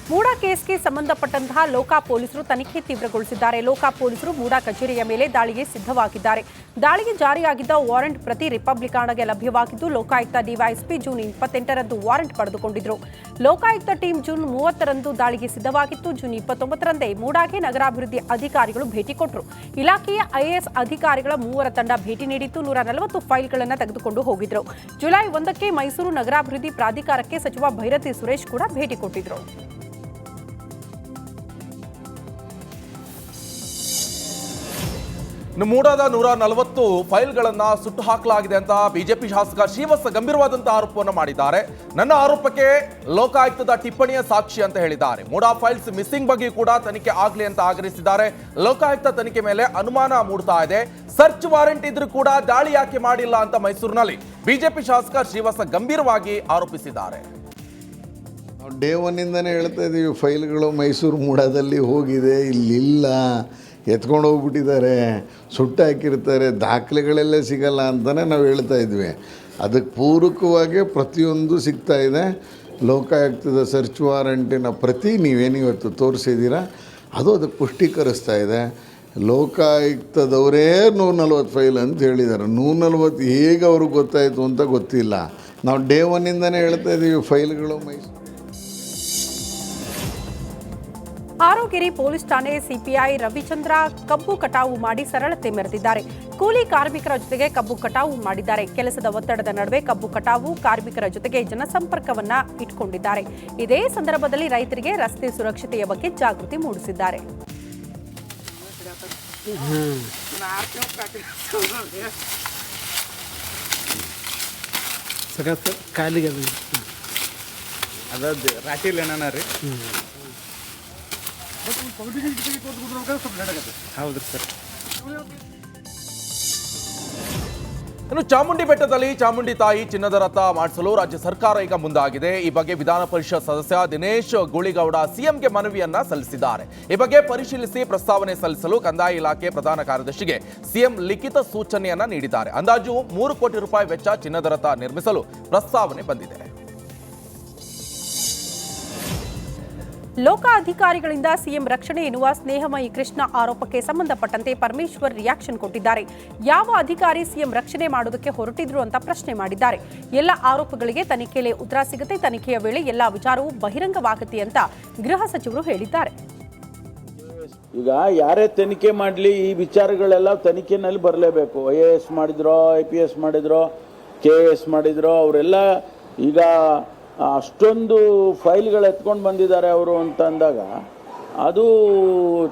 ಮೂಡಾ ಕೇಸ್ಗೆ ಸಂಬಂಧಪಟ್ಟಂತಹ ಲೋಕಾ ಪೊಲೀಸರು ತನಿಖೆ ತೀವ್ರಗೊಳಿಸಿದ್ದಾರೆ. ಲೋಕಾ ಪೊಲೀಸರು ಮೂಡಾ ಕಚೇರಿಯ ಮೇಲೆ ದಾಳಿಗೆ ಸಿದ್ಧವಾಗಿದ್ದಾರೆ. ದಾಳಿಗೆ ಜಾರಿಯಾಗಿದ್ದ ವಾರೆಂಟ್ ಪ್ರತಿ ರಿಪಬ್ಲಿಕಾಣಗೆ ಲಭ್ಯವಾಗಿದ್ದು, ಲೋಕಾಯುಕ್ತ ಡಿವೈಎಸ್ಪಿ ಜೂನ್ 28ರಂದು ವಾರೆಂಟ್ ಪಡೆದುಕೊಂಡಿದ್ರು. ಲೋಕಾಯುಕ್ತ ಟೀಮ್ ಜೂನ್ 30ರಂದು ದಾಳಿಗೆ ಸಿದ್ಧವಾಗಿತ್ತು. ಜೂನ್ 29ರಂದೇ ಮೂಡಾಗೆ ನಗರಾಭಿವೃದ್ಧಿ ಅಧಿಕಾರಿಗಳು ಭೇಟಿ ಕೊಟ್ಟರು. ಇಲಾಖೆಯ ಐಎಎಸ್ ಅಧಿಕಾರಿಗಳ 3 ತಂಡ ಭೇಟಿ ನೀಡಿತ್ತು. 140 ಫೈಲ್ಗಳನ್ನು ತೆಗೆದುಕೊಂಡು ಹೋಗಿದ್ರು. ಜುಲೈ 1ಕ್ಕೆ ಮೈಸೂರು ನಗರಾಭಿವೃದ್ಧಿ ಪ್ರಾಧಿಕಾರಕ್ಕೆ ಸಚಿವ ಭೈರತಿ ಸುರೇಶ್ ಕೂಡ ಭೇಟಿ ಕೊಟ್ಟಿದ್ರು. ಮೂಡಾದ 140 ಫೈಲ್ಗಳನ್ನು ಸುಟ್ಟು ಹಾಕಲಾಗಿದೆ ಅಂತ ಬಿಜೆಪಿ ಶಾಸಕ ಶ್ರೀವತ್ಸ ಗಂಭೀರವಾದಂತಹ ಆರೋಪವನ್ನು ಮಾಡಿದ್ದಾರೆ. ನನ್ನ ಆರೋಪಕ್ಕೆ ಲೋಕಾಯುಕ್ತದ ಟಿಪ್ಪಣಿಯ ಸಾಕ್ಷಿ ಅಂತ ಹೇಳಿದ್ದಾರೆ. ಮೂಡಾ ಫೈಲ್ಸ್ ಮಿಸ್ಸಿಂಗ್ ಬಗ್ಗೆ ಕೂಡ ತನಿಖೆ ಆಗಲಿ ಅಂತ ಆಗ್ರಹಿಸಿದ್ದಾರೆ. ಲೋಕಾಯುಕ್ತ ತನಿಖೆ ಮೇಲೆ ಅನುಮಾನ ಮೂಡ್ತಾ ಇದೆ. ಸರ್ಚ್ ವಾರೆಂಟ್ ಇದ್ರೂ ಕೂಡ ದಾಳಿ ಯಾಕೆ ಮಾಡಿಲ್ಲ ಅಂತ ಮೈಸೂರಿನಲ್ಲಿ ಬಿಜೆಪಿ ಶಾಸಕ ಶ್ರೀವತ್ಸ ಗಂಭೀರವಾಗಿ ಆರೋಪಿಸಿದ್ದಾರೆ. ಡೇ ಒನ್ನಿಂದನೇ ಹೇಳ್ತಾ ಇದ್ದೀವಿ, ಫೈಲ್ಗಳು ಮೈಸೂರು ಮೂಡಾದಲ್ಲಿ ಹೋಗಿದೆ, ಇಲ್ಲಿಲ್ಲ, ಎತ್ಕೊಂಡು ಹೋಗ್ಬಿಟ್ಟಿದ್ದಾರೆ, ಸುಟ್ಟು ಹಾಕಿರ್ತಾರೆ, ದಾಖಲೆಗಳೆಲ್ಲ ಸಿಗಲ್ಲ ಅಂತಲೇ ನಾವು ಹೇಳ್ತಾ ಇದ್ವಿ. ಅದಕ್ಕೆ ಪೂರಕವಾಗಿ ಪ್ರತಿಯೊಂದು ಸಿಗ್ತಾ ಇದೆ. ಲೋಕಾಯುಕ್ತದ ಸರ್ಚ್ ವಾರಂಟಿನ ಪ್ರತಿ ನೀವೇನಿವತ್ತು ತೋರಿಸಿದ್ದೀರಾ ಅದು ಅದಕ್ಕೆ ಪುಷ್ಟೀಕರಿಸ್ತಾ ಇದೆ. ಲೋಕಾಯುಕ್ತದವರೇ 140 ಫೈಲ್ ಅಂತ ಹೇಳಿದ್ದಾರೆ. 140 ಹೇಗೆ ಅವ್ರಿಗೆ ಗೊತ್ತಾಯಿತು ಅಂತ ಗೊತ್ತಿಲ್ಲ. ನಾವು ಡೇ ಒನ್ನಿಂದನೇ ಹೇಳ್ತಾ ಇದ್ದೀವಿ, ಫೈಲ್ಗಳು ಮೈಸೂರು. ಆರೋಗೆರೆ ಪೊಲೀಸ್ ಠಾಣೆ ಸಿಪಿಐ ರವಿಚಂದ್ರ ಕಬ್ಬು ಕಟಾವು ಮಾಡಿ ಸರಳತೆ ಮೆರೆದಿದ್ದಾರೆ. ಕೂಲಿ ಕಾರ್ಮಿಕರ ಜೊತೆಗೆ ಕಬ್ಬು ಕಟಾವು ಮಾಡಿದ್ದಾರೆ. ಕೆಲಸದ ಒತ್ತಡದ ನಡುವೆ ಕಬ್ಬು ಕಟಾವು ಕಾರ್ಮಿಕರ ಜೊತೆಗೆ ಜನಸಂಪರ್ಕವನ್ನ ಇಟ್ಕೊಂಡಿದ್ದಾರೆ. ಇದೇ ಸಂದರ್ಭದಲ್ಲಿ ರೈತರಿಗೆ ರಸ್ತೆ ಸುರಕ್ಷತೆಯ ಬಗ್ಗೆ ಜಾಗೃತಿ ಮೂಡಿಸಿದ್ದಾರೆ. ಹೌದು ಸರ್. ಇನ್ನು ಚಾಮುಂಡಿ ಬೆಟ್ಟದಲ್ಲಿ ಚಾಮುಂಡಿ ತಾಯಿ ಚಿನ್ನದ ರಥ ಮಾಡಿಸಲು ರಾಜ್ಯ ಸರ್ಕಾರ ಈಗ ಮುಂದಾಗಿದೆ. ಈ ಬಗ್ಗೆ ವಿಧಾನ ಪರಿಷತ್ ಸದಸ್ಯ ದಿನೇಶ್ ಗೂಳಿಗೌಡ ಸಿಎಂಗೆ ಮನವಿಯನ್ನ ಸಲ್ಲಿಸಿದ್ದಾರೆ. ಈ ಬಗ್ಗೆ ಪರಿಶೀಲಿಸಿ ಪ್ರಸ್ತಾವನೆ ಸಲ್ಲಿಸಲು ಕಂದಾಯ ಇಲಾಖೆ ಪ್ರಧಾನ ಕಾರ್ಯದರ್ಶಿಗೆ ಸಿಎಂ ಲಿಖಿತ ಸೂಚನೆಯನ್ನ ನೀಡಿದ್ದಾರೆ. ಅಂದಾಜು 3 ಕೋಟಿ ರೂಪಾಯಿ ವೆಚ್ಚ ಚಿನ್ನದ ರಥ ನಿರ್ಮಿಸಲು ಪ್ರಸ್ತಾವನೆ ಬಂದಿದೆ. ಲೋಕ ಅಧಿಕಾರಿಗಳಿಂದ ಸಿಎಂ ರಕ್ಷಣೆ ಎನ್ನುವ ಸ್ನೇಹಮಯಿ ಕೃಷ್ಣ ಆರೋಪಕ್ಕೆ ಸಂಬಂಧಪಟ್ಟಂತೆ ಪರಮೇಶ್ವರ್ ರಿಯಾಕ್ಷನ್ ಕೊಟ್ಟಿದ್ದಾರೆ. ಯಾವ ಅಧಿಕಾರಿ ಸಿಎಂ ರಕ್ಷಣೆ ಮಾಡೋದಕ್ಕೆ ಹೊರಟಿದ್ರು ಅಂತ ಪ್ರಶ್ನೆ ಮಾಡಿದ್ದಾರೆ. ಎಲ್ಲ ಆರೋಪಗಳಿಗೆ ತನಿಖೆಯಲ್ಲಿ ಉತ್ತರ ಸಿಗುತ್ತೆ. ತನಿಖೆಯ ವೇಳೆ ಎಲ್ಲ ವಿಚಾರವೂ ಬಹಿರಂಗವಾಗುತ್ತೆ ಅಂತ ಗೃಹ ಸಚಿವರು ಹೇಳಿದ್ದಾರೆ. ಈಗ ಯಾರೇ ತನಿಖೆ ಮಾಡಲಿ ಈ ವಿಚಾರಗಳೆಲ್ಲ ತನಿಖೆನಲ್ಲಿ ಬರಲೇಬೇಕು. IAS ಮಾಡಿದ್ರೋ, IPS ಮಾಡಿದ್ರೋ, KS ಮಾಡಿದ್ರೋ, ಅವರೆಲ್ಲ ಈಗ ಅಷ್ಟೊಂದು ಫೈಲ್ಗಳು ಎತ್ಕೊಂಡು ಬಂದಿದ್ದಾರೆ ಅವರು ಅಂತ ಅಂದಾಗ ಅದು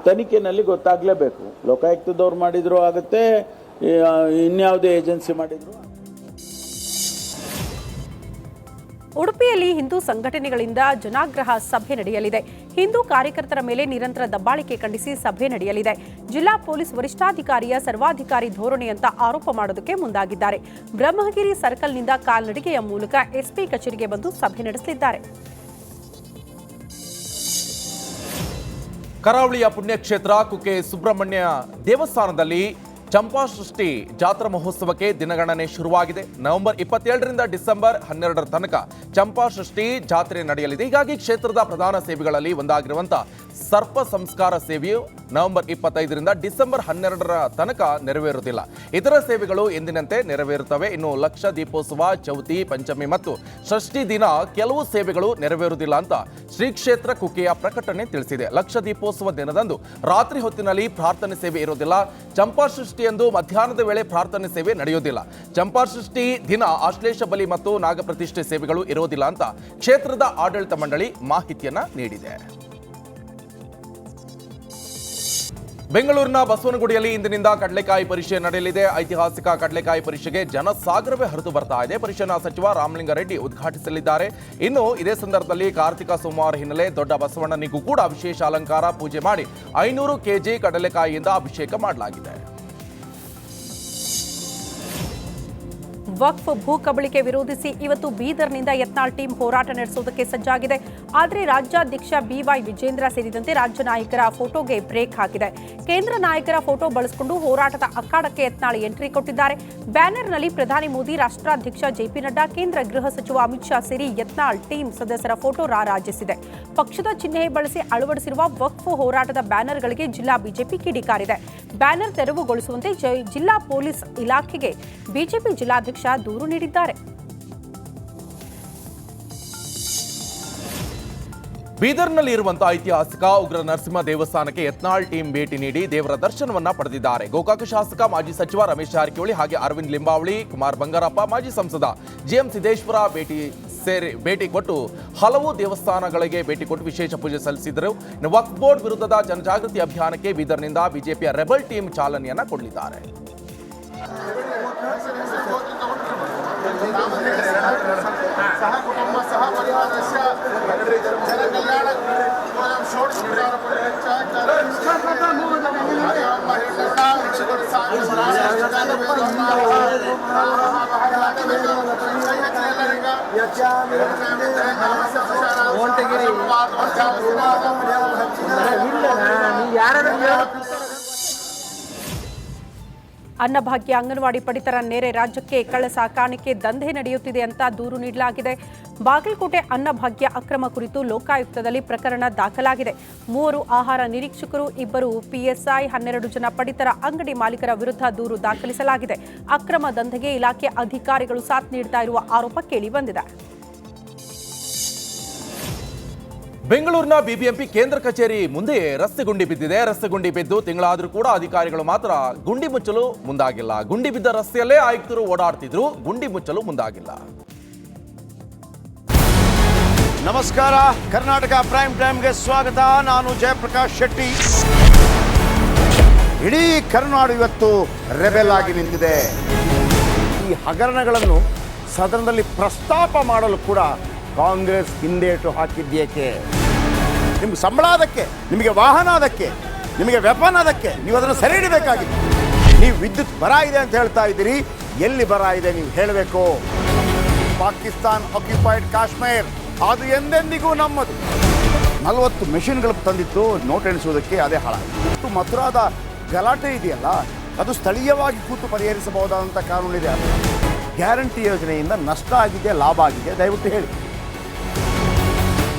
ತನಿಖೆನಲ್ಲಿ ಗೊತ್ತಾಗಲೇಬೇಕು. ಲೋಕಾಯುಕ್ತದವ್ರು ಮಾಡಿದ್ರು ಆಗುತ್ತೆ, ಇನ್ಯಾವುದೇ ಏಜೆನ್ಸಿ ಮಾಡಿದ್ರು. ಉಡುಪಿಯಲ್ಲಿ ಹಿಂದೂ ಸಂಘಟನೆಗಳಿಂದ ಜನಾಗ್ರಹ ಸಭೆ ನಡೆಯಲಿದೆ. ಹಿಂದೂ ಕಾರ್ಯಕರ್ತರ ಮೇಲೆ ನಿರಂತರ ದಬ್ಬಾಳಿಕೆ ಖಂಡಿಸಿ ಸಭೆ ನಡೆಯಲಿದೆ. ಜಿಲ್ಲಾ ಪೊಲೀಸ್ ವರಿಷ್ಠಾಧಿಕಾರಿಯ ಸರ್ವಾಧಿಕಾರಿ ಧೋರಣೆ ಅಂತ ಆರೋಪ ಮಾಡೋದಕ್ಕೆ ಮುಂದಾಗಿದ್ದಾರೆ. ಬ್ರಹ್ಮಗಿರಿ ಸರ್ಕಲ್ನಿಂದ ಕಾಲ್ನಡಿಗೆಯ ಮೂಲಕ ಎಸ್ಪಿ ಕಚೇರಿಗೆ ಬಂದು ಸಭೆ ನಡೆಸಲಿದ್ದಾರೆ. ಕರಾವಳಿಯ ಪುಣ್ಯಕ್ಷೇತ್ರ ಕುಕ್ಕೆ ಸುಬ್ರಹ್ಮಣ್ಯ ದೇವಸ್ಥಾನದಲ್ಲಿ ಚಂಪಾಷಷ್ಠಿ ಜಾತ್ರಾ ಮಹೋತ್ಸವಕ್ಕೆ ದಿನಗಣನೆ ಶುರುವಾಗಿದೆ. ನವೆಂಬರ್ 27ರಿಂದ ಡಿಸೆಂಬರ್ 12ರ ತನಕ ಚಂಪಾಷಷ್ಠಿ ಜಾತ್ರೆ ನಡೆಯಲಿದೆ. ಹೀಗಾಗಿ ಕ್ಷೇತ್ರದ ಪ್ರಧಾನ ಸೇವೆಗಳಲ್ಲಿ ಒಂದಾಗಿರುವಂತಹ ಸರ್ಪ ಸಂಸ್ಕಾರ ಸೇವೆಯು ನವೆಂಬರ್ 25ರಿಂದ ಡಿಸೆಂಬರ್ 12ರ ತನಕ ನೆರವೇರುವುದಿಲ್ಲ. ಇತರ ಸೇವೆಗಳು ಎಂದಿನಂತೆ ನೆರವೇರುತ್ತವೆ. ಇನ್ನು ಲಕ್ಷ ದೀಪೋತ್ಸವ, ಚೌತಿ, ಪಂಚಮಿ ಮತ್ತು ಷಷ್ಠಿ ದಿನ ಕೆಲವು ಸೇವೆಗಳು ನೆರವೇರುವುದಿಲ್ಲ ಅಂತ ಶ್ರೀ ಕ್ಷೇತ್ರ ಕುಕ್ಕೆಯ ಪ್ರಕಟಣೆ ತಿಳಿಸಿದೆ. ಲಕ್ಷ ದೀಪೋತ್ಸವ ದಿನದಂದು ರಾತ್ರಿ ಹೊತ್ತಿನಲ್ಲಿ ಪ್ರಾರ್ಥನೆ ಸೇವೆ ಇರುವುದಿಲ್ಲ. ಚಂಪಾಷಷ್ಠಿಯಂದು ಮಧ್ಯಾಹ್ನದ ವೇಳೆ ಪ್ರಾರ್ಥನೆ ಸೇವೆ ನಡೆಯುವುದಿಲ್ಲ. ಚಂಪಾಷಷ್ಠಿ ದಿನ ಆಶ್ಲೇಷ ಬಲಿ ಮತ್ತು ನಾಗಪ್ರತಿಷ್ಠೆ ಸೇವೆಗಳು ಇರುವುದಿಲ್ಲ ಅಂತ ಕ್ಷೇತ್ರದ ಆಡಳಿತ ಮಂಡಳಿ ಮಾಹಿತಿಯನ್ನ ನೀಡಿದೆ. ಬೆಂಗಳೂರಿನ ಬಸವನಗುಡಿಯಲ್ಲಿ ಇಂದಿನಿಂದ ಕಡಲೆಕಾಯಿ ಪರಿಷೆ ನಡೆಯಲಿದೆ. ಐತಿಹಾಸಿಕ ಕಡಲೆಕಾಯಿ ಪರಿಷೆಗೆ ಜನಸಾಗರವೇ ಹರಿದು ಬರ್ತಾ ಇದೆ. ಪರಿಷೆನ ಸಚಿವ ರಾಮಲಿಂಗಾರೆಡ್ಡಿ ಉದ್ಘಾಟಿಸಲಿದ್ದಾರೆ. ಇನ್ನು ಇದೇ ಸಂದರ್ಭದಲ್ಲಿ ಕಾರ್ತಿಕ ಸೋಮವಾರ ಹಿನ್ನೆಲೆ ದೊಡ್ಡ ಬಸವಣ್ಣನಿಗೂ ಕೂಡ ವಿಶೇಷ ಅಲಂಕಾರ ಪೂಜೆ ಮಾಡಿ 500 ಕೆಜಿ ಕಡಲೆಕಾಯಿಯಿಂದ ಅಭಿಷೇಕ ಮಾಡಲಾಗಿದೆ. ವಕ್ಫ್ ಭೂ ಕಬಳಿಕೆ ವಿರೋಧಿಸಿ ಇವತ್ತು ಬೀದರ್ನಿಂದ ಯತ್ನಾಳ್ ಟೀಮ್ ಹೋರಾಟ ನಡೆಸುವುದಕ್ಕೆ ಸಜ್ಜಾಗಿದೆ. ಆದರೆ ರಾಜ್ಯಾಧ್ಯಕ್ಷ BY ವಿಜೇಂದ್ರ ಸೇರಿದಂತೆ ರಾಜ್ಯ ನಾಯಕರ ಫೋಟೋಗೆ ಬ್ರೇಕ್ ಹಾಕಿದೆ. ಕೇಂದ್ರ ನಾಯಕರ ಫೋಟೋ ಬಳಸಿಕೊಂಡು ಹೋರಾಟದ ಅಖಾಡಕ್ಕೆ ಯತ್ನಾಳ್ ಎಂಟ್ರಿ ಕೊಟ್ಟಿದ್ದಾರೆ. ಬ್ಯಾನರ್ನಲ್ಲಿ ಪ್ರಧಾನಿ ಮೋದಿ, ರಾಷ್ಟ್ರಾಧ್ಯಕ್ಷ JP ನಡ್ಡಾ, ಕೇಂದ್ರ ಗೃಹ ಸಚಿವ ಅಮಿತ್ ಶಾ ಸೇರಿ ಯತ್ನಾಳ್ ಟೀಮ್ ಸದಸ್ಯರ ಫೋಟೋ ರಾರಾಜಿಸಿದೆ. ಪಕ್ಷದ ಚಿಹ್ನೆ ಬಳಸಿ ಅಳವಡಿಸಿರುವ ವಕ್ಫ್ ಹೋರಾಟದ ಬ್ಯಾನರ್ಗಳಿಗೆ ಜಿಲ್ಲಾ ಬಿಜೆಪಿ ಕಿಡಿಕಾರಿದೆ. ಬ್ಯಾನರ್ ತೆರವುಗೊಳಿಸುವಂತೆ ಜಿಲ್ಲಾ ಪೊಲೀಸ್ ಇಲಾಖೆಗೆ ಬಿಜೆಪಿ ಜಿಲ್ಲಾಧ್ಯಕ್ಷ ದೂರು ನೀಡಿದ್ದಾರೆ. ಬೀದರ್ನಲ್ಲಿ ಇರುವಂತಹ ಐತಿಹಾಸಿಕ ಉಗ್ರ ನರಸಿಂಹ ದೇವಸ್ಥಾನಕ್ಕೆ ಯತ್ನಾಳ್ ಟೀಮ್ ಭೇಟಿ ನೀಡಿ ದೇವರ ದರ್ಶನವನ್ನ ಪಡೆದಿದ್ದಾರೆ. ಗೋಕಾಕ ಶಾಸಕ ಮಾಜಿ ಸಚಿವ ರಮೇಶ್ ಜಾರಕಿಹೊಳಿ ಹಾಗೆ ಅರವಿಂದ್ ಲಿಂಬಾವಳಿ, ಕುಮಾರ್ ಬಂಗಾರಪ್ಪ, ಮಾಜಿ ಸಂಸದ GM ಸಿದ್ದೇಶ್ವರ ಭೇಟಿ ಕೊಟ್ಟು ಹಲವು ದೇವಸ್ಥಾನಗಳಿಗೆ ಭೇಟಿ ಕೊಟ್ಟು ವಿಶೇಷ ಪೂಜೆ ಸಲ್ಲಿಸಿದರು. ವಕ್ಫ್ ಬೋರ್ಡ್ ವಿರುದ್ಧದ ಜನಜಾಗೃತಿ ಅಭಿಯಾನಕ್ಕೆ ಬೀದರ್ನಿಂದ ಬಿಜೆಪಿಯ ರೆಬಲ್ ಟೀಮ್ ಚಾಲನೆಯನ್ನ ಕೊಡಲಿದ್ದಾರೆ. ಅನ್ನಭಾಗ್ಯ ಅಂಗನವಾಡಿ ಪಡಿತರ ನೆರೆ ರಾಜ್ಯಕ್ಕೆ ಕಳ್ಳ ಸಾಕಾಣಿಕೆ ದಂಧೆ ನಡೆಯುತ್ತಿದೆ ಅಂತ ದೂರು ನೀಡಲಾಗಿದೆ. ಬಾಗಲಕೋಟೆ ಅನ್ನಭಾಗ್ಯ ಅಕ್ರಮ ಕುರಿತು ಲೋಕಾಯುಕ್ತದಲ್ಲಿ ಪ್ರಕರಣ ದಾಖಲಾಗಿದೆ. 3 ಆಹಾರ ನಿರೀಕ್ಷಕರು, 2 PSI, 12 ಜನ ಪಡಿತರ ಅಂಗಡಿ ಮಾಲೀಕರ ವಿರುದ್ಧ ದೂರು ದಾಖಲಿಸಲಾಗಿದೆ. ಅಕ್ರಮ ದಂಧೆಗೆ ಇಲಾಖೆ ಅಧಿಕಾರಿಗಳು ಸಾಥ್ ನೀಡುತ್ತಾ ಇರುವ ಆರೋಪ ಕೇಳಿಬಂದಿದೆ. ಬೆಂಗಳೂರಿನ ಬಿಬಿಎಂಪಿ ಕೇಂದ್ರ ಕಚೇರಿ ಮುಂದೆ ರಸ್ತೆ ಗುಂಡಿ ಬಿದ್ದಿದೆ. ರಸ್ತೆ ಗುಂಡಿ ಬಿದ್ದು ತಿಂಗಳಾದರೂ ಕೂಡ ಅಧಿಕಾರಿಗಳು ಮಾತ್ರ ಗುಂಡಿ ಮುಚ್ಚಲು ಮುಂದಾಗಿಲ್ಲ. ಗುಂಡಿ ಬಿದ್ದ ರಸ್ತೆಯಲ್ಲೇ ಆಯುಕ್ತರು ಓಡಾಡ್ತಿದ್ರು, ಗುಂಡಿ ಮುಚ್ಚಲು ಮುಂದಾಗಿಲ್ಲ. ನಮಸ್ಕಾರ, ಕರ್ನಾಟಕ ಪ್ರೈಮ್ ಟೈಮ್ಗೆ ಸ್ವಾಗತ. ನಾನು ಜಯಪ್ರಕಾಶ್ ಶೆಟ್ಟಿ. ಇಡೀ ಕರ್ನಾಡು ಇವತ್ತು ರೆಬೆಲ್ ಆಗಿ ನಿಂತಿದೆ. ಈ ಹಗರಣಗಳನ್ನು ಸದನದಲ್ಲಿ ಪ್ರಸ್ತಾಪ ಮಾಡಲು ಕೂಡ ಕಾಂಗ್ರೆಸ್ ಹಿಂದೇಟು ಹಾಕಿದ್ದೇಕೆ? ನಿಮ್ಗೆ ಸಂಬಳ ಅದಕ್ಕೆ, ನಿಮಗೆ ವಾಹನ ಅದಕ್ಕೆ, ನಿಮಗೆ ವೆಪನ್ ಅದಕ್ಕೆ, ನೀವು ಅದನ್ನು ಸೆರೆ ಹಿಡಿಬೇಕಾಗಿತ್ತು. ನೀವು ವಿದ್ಯುತ್ ಬರ ಇದೆ ಅಂತ ಹೇಳ್ತಾ ಇದ್ದೀರಿ, ಎಲ್ಲಿ ಬರ ಇದೆ ನೀವು ಹೇಳಬೇಕು. ಪಾಕಿಸ್ತಾನ್ ಆಕ್ಯುಪೈಡ್ ಕಾಶ್ಮೀರ್ ಅದು ಎಂದೆಂದಿಗೂ ನಮ್ಮದು. 40 ಮೆಷಿನ್ಗಳು ತಂದಿತ್ತು ನೋಟ್ ಎಣಿಸುವುದಕ್ಕೆ, ಅದೇ ಹಾಳಾಯಿತು. ಮಥುರಾದ ಗಲಾಟೆ ಇದೆಯಲ್ಲ, ಅದು ಸ್ಥಳೀಯವಾಗಿ ಕೂತು ಪರಿಹರಿಸಬಹುದಾದಂಥ ಕಾನೂನಿದೆ. ಗ್ಯಾರಂಟಿ ಯೋಜನೆಯಿಂದ ನಷ್ಟ ಆಗಿದೆ, ಲಾಭ ಆಗಿದೆ, ದಯವಿಟ್ಟು ಹೇಳಿ.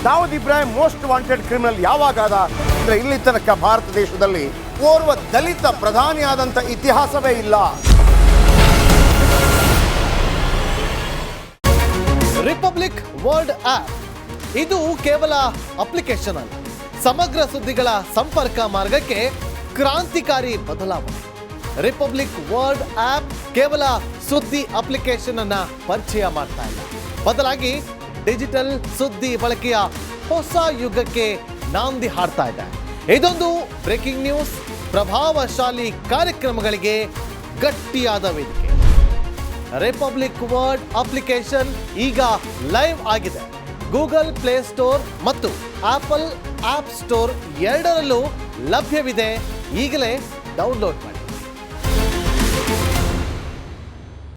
Dawood Ibrahim most wanted criminal ಯಾವಾಗಾದ ಅಂದರೆ ಇಲ್ಲಿ ತನಕ ಭಾರತ ದೇಶದಲ್ಲಿ ಓರ್ವ ದಲಿತ ಪ್ರಧಾನಿಯಾದಂಥ ಇತಿಹಾಸವೇ ಇಲ್ಲ. ರಿಪಬ್ಲಿಕ್ ವರ್ಲ್ಡ್ ಆಪ್ ಇದು ಕೇವಲ ಅಪ್ಲಿಕೇಶನ್ ಅಲ್ಲ, ಸಮಗ್ರ ಸುದ್ದಿಗಳ ಸಂಪರ್ಕ ಮಾರ್ಗಕ್ಕೆ ಕ್ರಾಂತಿಕಾರಿ ಬದಲಾವಣೆ. ರಿಪಬ್ಲಿಕ್ ವರ್ಲ್ಡ್ ಆಪ್ ಕೇವಲ ಸುದ್ದಿ ಅಪ್ಲಿಕೇಶನ್ ಅನ್ನ ಪರಿಚಯ ಮಾಡ್ತಾ ಇಲ್ಲ, ಬದಲಾಗಿ ಡಿಜಿಟಲ್ ಸುದ್ದಿ ಬಳಕೆಯ ಹೊಸ ಯುಗಕ್ಕೆ ನಾಂದಿ ಹಾಡ್ತಾ ಇದೆ. ಇದೊಂದು ಬ್ರೇಕಿಂಗ್ ನ್ಯೂಸ್, ಪ್ರಭಾವಶಾಲಿ ಕಾರ್ಯಕ್ರಮಗಳಿಗೆ ಗಟ್ಟಿಯಾದ ವೇದಿಕೆ. ರಿಪಬ್ಲಿಕ್ ವರ್ಲ್ಡ್ ಅಪ್ಲಿಕೇಶನ್ ಈಗ ಲೈವ್ ಆಗಿದೆ. ಗೂಗಲ್ ಪ್ಲೇ ಸ್ಟೋರ್ ಮತ್ತು ಆಪಲ್ ಆಪ್ ಸ್ಟೋರ್ ಎರಡರಲ್ಲೂ ಲಭ್ಯವಿದೆ. ಈಗಲೇ ಡೌನ್ಲೋಡ್ ಮಾಡಿ.